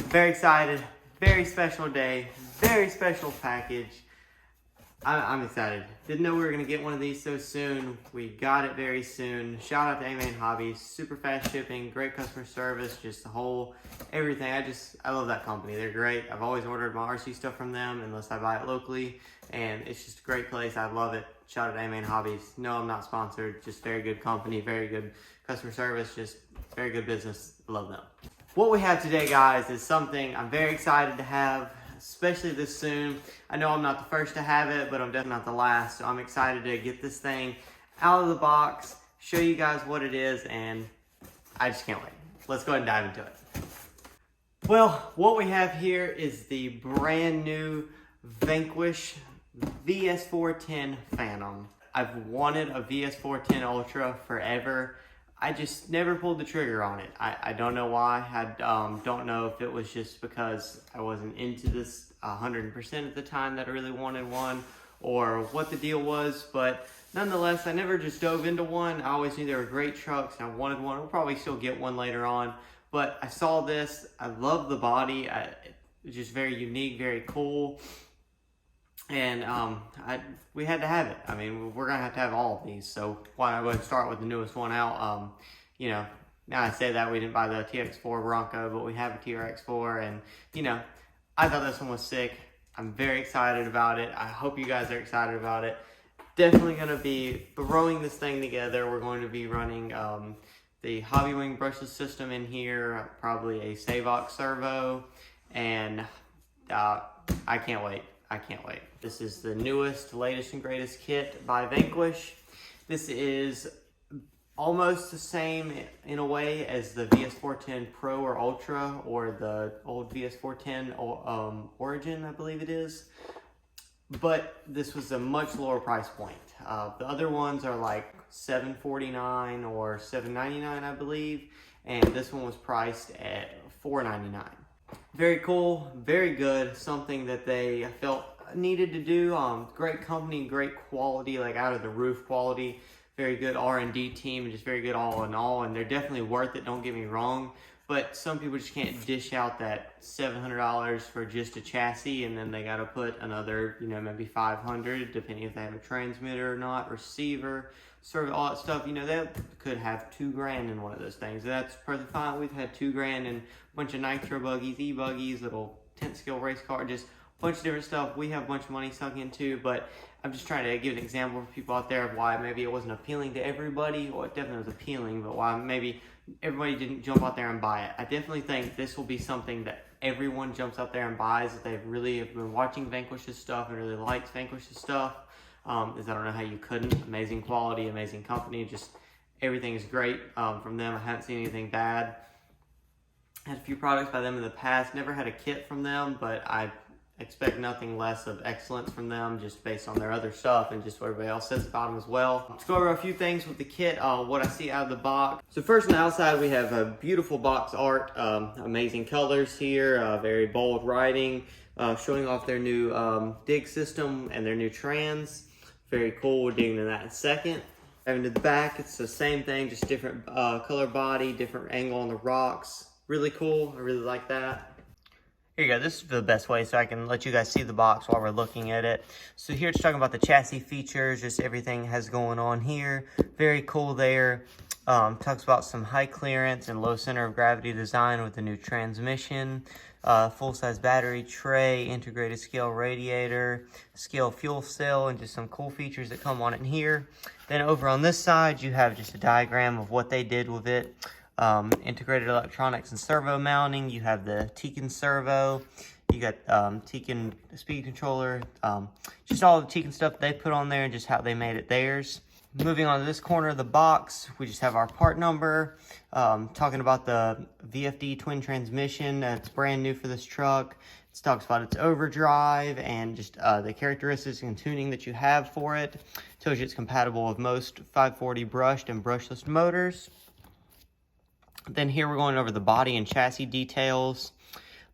Very excited, very special day, very special package. I'm excited. Didn't know we were gonna get one of these so soon. We got it very soon. Shout out to A-Main Hobbies, super fast shipping, great customer service, just the whole, everything. I love that company. They're great. I've always ordered my RC stuff from them unless I buy it locally, and it's just a great place. I love it. Shout out to A-Main Hobbies. No, I'm not sponsored, just very good company, very good customer service, just very good business. Love them. What we have today, guys, is something I'm very excited to have, especially this soon. I know I'm not the first to have it, but I'm definitely not the last, so I'm excited to get this thing out of the box, show you guys what it is, and I just can't wait. Let's go ahead and dive into it. Well, what we have here is the brand new Vanquish VS4-10 Phantom. I've wanted a VS4-10 Ultra forever. I just never pulled the trigger on it. I don't know why. I don't know if it was just because I wasn't into this 100% at the time that I really wanted one, or what the deal was, but nonetheless, I never just dove into one. I always knew they were great trucks and I wanted one. I'll probably still get one later on, but I saw this. I love the body. It's just very unique, very cool. And we had to have it. I mean, we're gonna have to have all of these, so why not go ahead and start with the newest one out. You know, now I say that we didn't buy the TX4 Bronco, but we have a TRX4, and you know, I thought this one was sick. I'm very excited about it. I hope you guys are excited about it. Definitely gonna be throwing this thing together. We're going to be running the Hobby Wing brushless system in here, probably a Savox servo, and I can't wait. I can't wait. This is the newest, latest, and greatest kit by Vanquish. This is almost the same in a way as the VS4-10 Pro or Ultra, or the old VS4-10 Origin, I believe it is. But this was a much lower price point. The other ones are like $749 or $799, I believe, and this one was priced at $499. Very cool, very good, something that they felt needed to do. Great company, great quality, like out of the roof quality. Very good R&D team, and just very good all in all, and they're definitely worth it, don't get me wrong, but some people just can't dish out that $700 for just a chassis, and then they got to put another, you know, maybe $500, depending if they have a transmitter or not, receiver, server, all that stuff. You know, they could have $2 grand in one of those things, and that's perfectly fine. We've had $2 grand in a bunch of nitro buggies, e-buggies, little 10th scale race car, just a bunch of different stuff. We have a bunch of money sunk into, but I'm just trying to give an example for people out there of why maybe it wasn't appealing to everybody. Well, it definitely was appealing, but why maybe everybody didn't jump out there and buy it. I definitely think this will be something that everyone jumps out there and buys if they really have been watching Vanquish's stuff and really likes Vanquish's stuff. Is I don't know how you couldn't. Amazing quality, amazing company, just everything is great from them. I haven't seen anything bad. Had a few products by them in the past, never had a kit from them, but I expect nothing less of excellence from them, just based on their other stuff and just what everybody else says about them as well. Let's go over a few things with the kit, what I see out of the box. So first on the outside, we have a beautiful box art, amazing colors here, very bold writing, showing off their new dig system and their new trans. Very cool, we'll dig into that in a second. And to the back, it's the same thing, just different color body, different angle on the rocks. Really cool, I really like that. Here you go, this is the best way so I can let you guys see the box while we're looking at it. So here it's talking about the chassis features, just everything has going on here. Very cool there. Talks about some high clearance and low center of gravity design with the new transmission, full-size battery tray, integrated scale radiator, scale fuel cell, and just some cool features that come on it in here. Then over on this side, you have just a diagram of what they did with it. Integrated electronics and servo mounting. You have the Tekin servo. You got Tekin speed controller. Just all the Tekin stuff they put on there and just how they made it theirs. Moving on to this corner of the box, we just have our part number. Talking about the VFD twin transmission that's brand new for this truck. It talks about its overdrive and just the characteristics and tuning that you have for it. Tells you it's compatible with most 540 brushed and brushless motors. Then here we're going over the body and chassis details.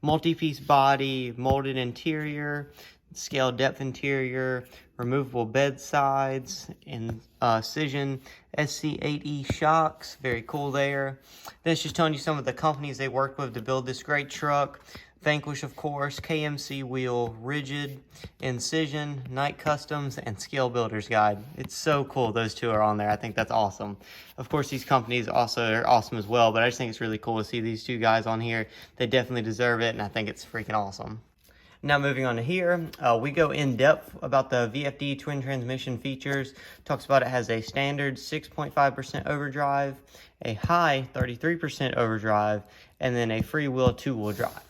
Multi-piece body, molded interior. scale depth interior, removable bed sides, and Cision SC8E shocks. Very cool there. Then it's just telling you some of the companies they worked with to build this great truck. Vanquish, of course, KMC Wheel, Rigid, Incision, Night Customs, and Scale Builder's Guide. It's so cool those two are on there. I think that's awesome. Of course, these companies also are awesome as well, but I just think it's really cool to see these two guys on here. They definitely deserve it, and I think it's freaking awesome. Now moving on to here, we go in depth about the VFD twin transmission features. Talks about it has a standard 6.5% overdrive, a high 33% overdrive, and then a freewheel 2-wheel drive.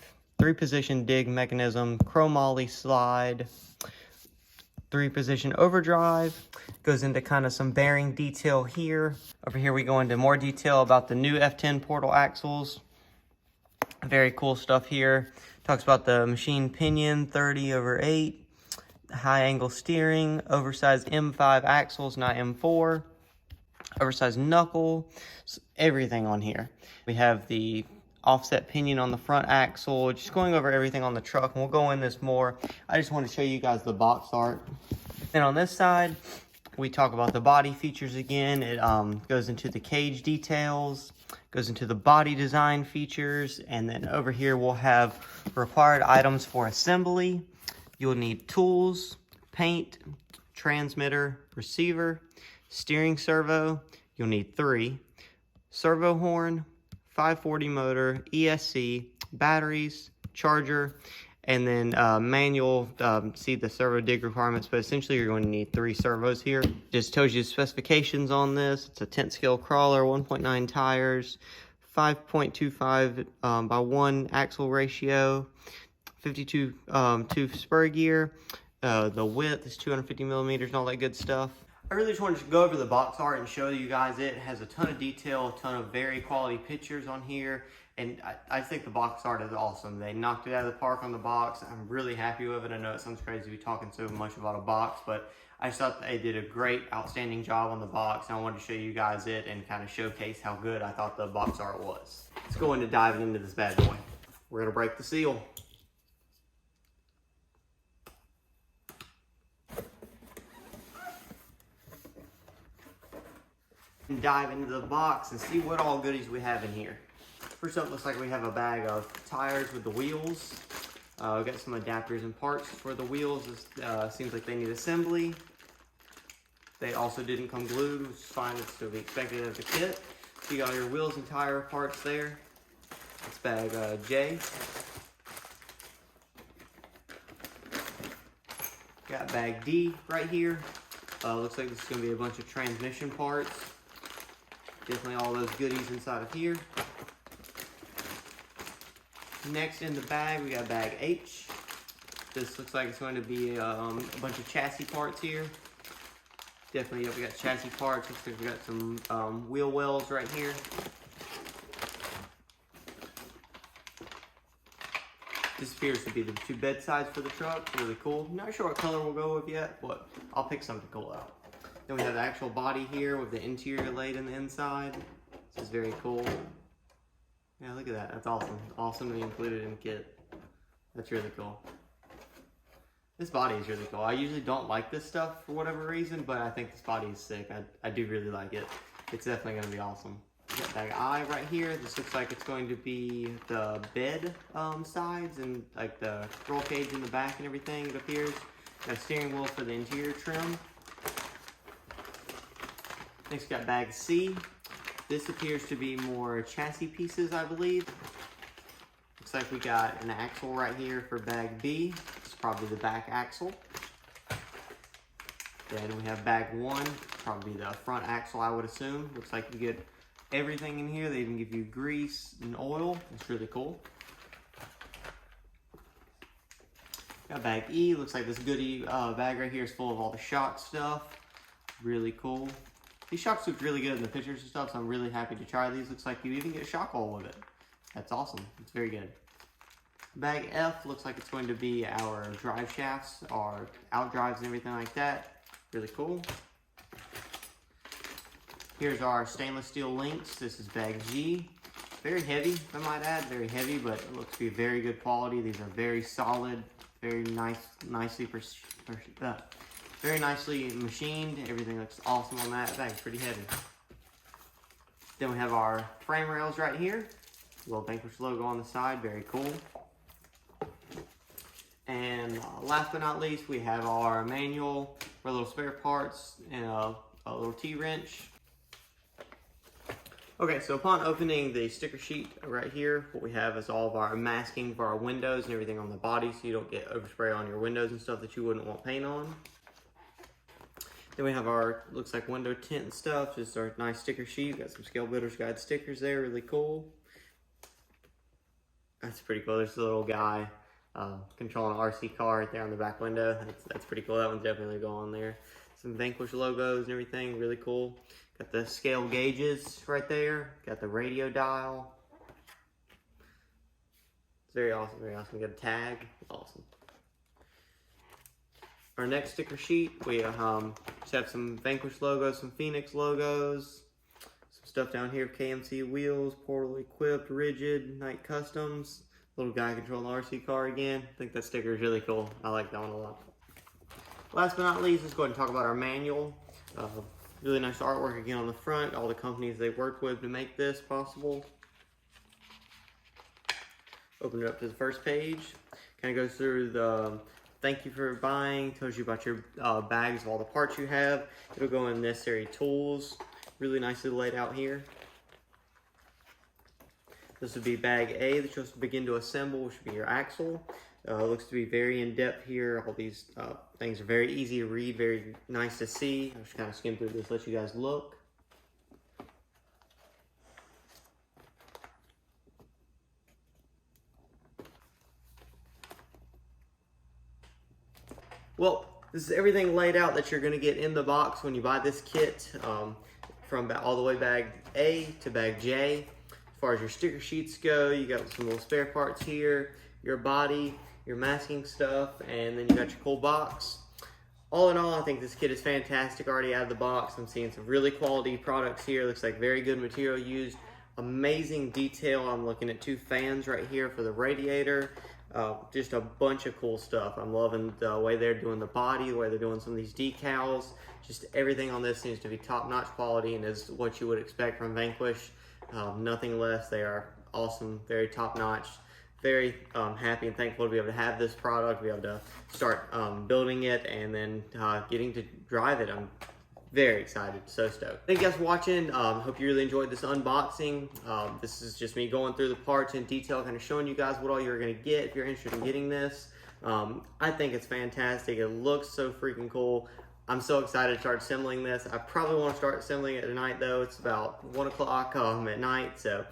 3-position dig mechanism, chromoly slide, 3-position overdrive. Goes into kind of some bearing detail here. Over here we go into more detail about the new F10 portal axles. Very cool stuff here. Talks about the machine pinion 30/8, high angle steering, oversized M5 axles, not M4, oversized knuckle, everything on here. We have the offset pinion on the front axle, just going over everything on the truck, and we'll go in this more. I just want to show you guys the box art. Then on this side, we talk about the body features again. It goes into the cage details, goes into the body design features, and then over here we'll have required items for assembly. You'll need tools, paint, transmitter, receiver, steering servo. You'll need 3, servo horn, 540 motor, ESC, batteries, charger, and then manual. See the servo dig requirements, but essentially you're going to need 3 servos here. Just tells you the specifications on this. It's a 10th scale crawler, 1.9 tires, 5.25 by 1 axle ratio, 52 tooth spur gear. The width is 250 millimeters and all that good stuff. I really just wanted to go over the box art and show you guys it. It has a ton of detail, a ton of very quality pictures on here, and I think the box art is awesome. They knocked it out of the park on the box. I'm really happy with it. I know it sounds crazy to be talking so much about a box, but I just thought they did a great, outstanding job on the box, and I wanted to show you guys it and kind of showcase how good I thought the box art was. Let's go into diving into this bad boy. We're going to break the seal. And dive into the box and see what all goodies we have in here. First up, looks like we have a bag of tires with the wheels. We've got some adapters and parts for the wheels. Seems like they need assembly. They also didn't come glued, which is fine. It's to be expected as a kit. So you got all your wheels and tire parts there. That's bag J. Got bag D right here. Looks like this is going to be a bunch of transmission parts. Definitely all those goodies inside of here. Next in the bag, we got bag H. This looks like it's going to be a bunch of chassis parts here. Definitely, we got chassis parts. Looks like we got some wheel wells right here. This appears to be the 2 bed sides for the truck. Really cool. Not sure what color we'll go with yet, but I'll pick something cool out. Then we have the actual body here with the interior laid in the inside. This is very cool. Yeah, look at that. That's awesome. Awesome to be included in the kit. That's really cool. This body is really cool. I usually don't like this stuff for whatever reason, but I think this body is sick. I do really like it. It's definitely going to be awesome. We got bag I right here. This looks like it's going to be the bed sides and like the roll cage in the back and everything, it appears. Got a steering wheel for the interior trim. Next, we got bag C. This appears to be more chassis pieces, I believe. Looks like we got an axle right here for bag B. It's probably the back axle. Then we have bag 1, probably the front axle, I would assume. Looks like you get everything in here. They even give you grease and oil. That's really cool. Got bag E. Looks like this goodie bag right here is full of all the shock stuff. Really cool. These shocks look really good in the pictures and stuff, so I'm really happy to try these. Looks like you even get a shock oil with it. That's awesome. It's very good. Bag F looks like it's going to be our drive shafts, our out drives and everything like that. Really cool. Here's our stainless steel links. This is bag G. Very heavy, I might add. Very heavy, but it looks to be very good quality. These are very solid, Very very nicely machined. Everything looks awesome on that. Bag's pretty heavy. Then we have our frame rails right here. Little Vanquish logo on the side, very cool. And last but not least, we have our manual for little spare parts and a little T-wrench. Okay, so upon opening the sticker sheet right here, what we have is all of our masking for our windows and everything on the body, so you don't get overspray on your windows and stuff that you wouldn't want paint on. Then we have our, looks like window tint and stuff, just our nice sticker sheet. Got some Scale Builder's Guide stickers there, really cool. That's pretty cool. There's a little guy controlling an RC car right there on the back window. That's pretty cool. That one's definitely going on there. Some Vanquish logos and everything, really cool. Got the scale gauges right there. Got the radio dial. It's very awesome, very awesome. Got a tag, awesome. Our next sticker sheet, we just have some Vanquish logos, some Phoenix logos, some stuff down here, KMC wheels, Portal Equipped, Rigid, Night Customs, little guy controlling the RC car again. I think that sticker is really cool. I like that one a lot. Last but not least, let's go ahead and talk about our manual. Really nice artwork again on the front, all the companies they worked with to make this possible. Open it up to the first page. Kind of goes through the thank you for buying, tells you about your bags of all the parts you have. It'll go in necessary tools, really nicely laid out here. This would be bag A that you'll begin to assemble, which would be your axle. Looks to be very in-depth here. All these things are very easy to read, very nice to see. I'll just kind of skim through this, let you guys look. Well, this is everything laid out that you're going to get in the box when you buy this kit, from all the way bag A to bag J. As far as your sticker sheets go, you got some little spare parts here, your body, your masking stuff, and then you got your cool box. All in all, I think this kit is fantastic already out of the box. I'm seeing some really quality products here. Looks like very good material used. Amazing detail. I'm looking at 2 fans right here for the radiator. Just a bunch of cool stuff. I'm loving the way they're doing the body, the way they're doing some of these decals. Just everything on this seems to be top-notch quality and is what you would expect from Vanquish. Nothing less. They are awesome, very top-notch. Very happy and thankful to be able to have this product, be able to start building it and then getting to drive it. I'm very excited, so stoked. Thank you guys for watching. Hope you really enjoyed this unboxing. This is just me going through the parts in detail, kind of showing you guys what all you're gonna get if you're interested in getting this. I think it's fantastic. It looks so freaking cool. I'm so excited to start assembling this. I probably want to start assembling it tonight though. It's about 1 o'clock at night, so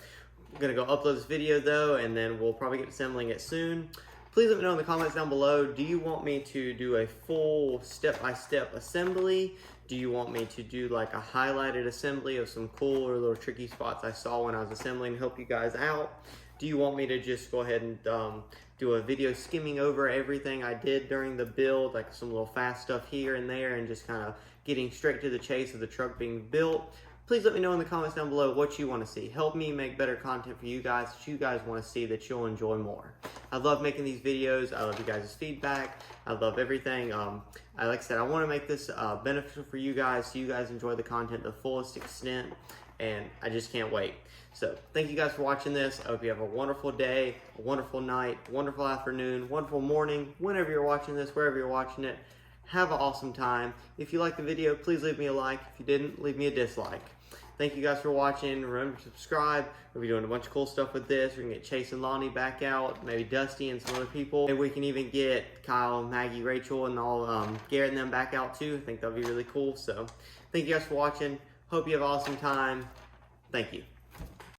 I'm gonna go upload this video though, and then we'll probably get assembling it soon. Please let me know in the comments down below, do you want me to do a full step-by-step assembly? Do you want me to do like a highlighted assembly of some cool or little tricky spots I saw when I was assembling to help you guys out? Do you want me to just go ahead and do a video skimming over everything I did during the build, like some little fast stuff here and there, and just kind of getting straight to the chase of the truck being built? Please let me know in the comments down below what you want to see. Help me make better content for you guys that you guys want to see that you'll enjoy more. I love making these videos. I love you guys' feedback. I love everything. Like I said, I want to make this beneficial for you guys so you guys enjoy the content to the fullest extent, and I just can't wait. So thank you guys for watching this. I hope you have a wonderful day, a wonderful night, wonderful afternoon, wonderful morning, whenever you're watching this, wherever you're watching it. Have an awesome time. If you liked the video, please leave me a like. If you didn't, leave me a dislike. Thank you guys for watching. Remember to subscribe. We'll be doing a bunch of cool stuff with this. We're going to get Chase and Lonnie back out, maybe Dusty and some other people. Maybe we can even get Kyle, Maggie, Rachel, and all Garrett and them back out too. I think that'll be really cool. So thank you guys for watching. Hope you have an awesome time. Thank you.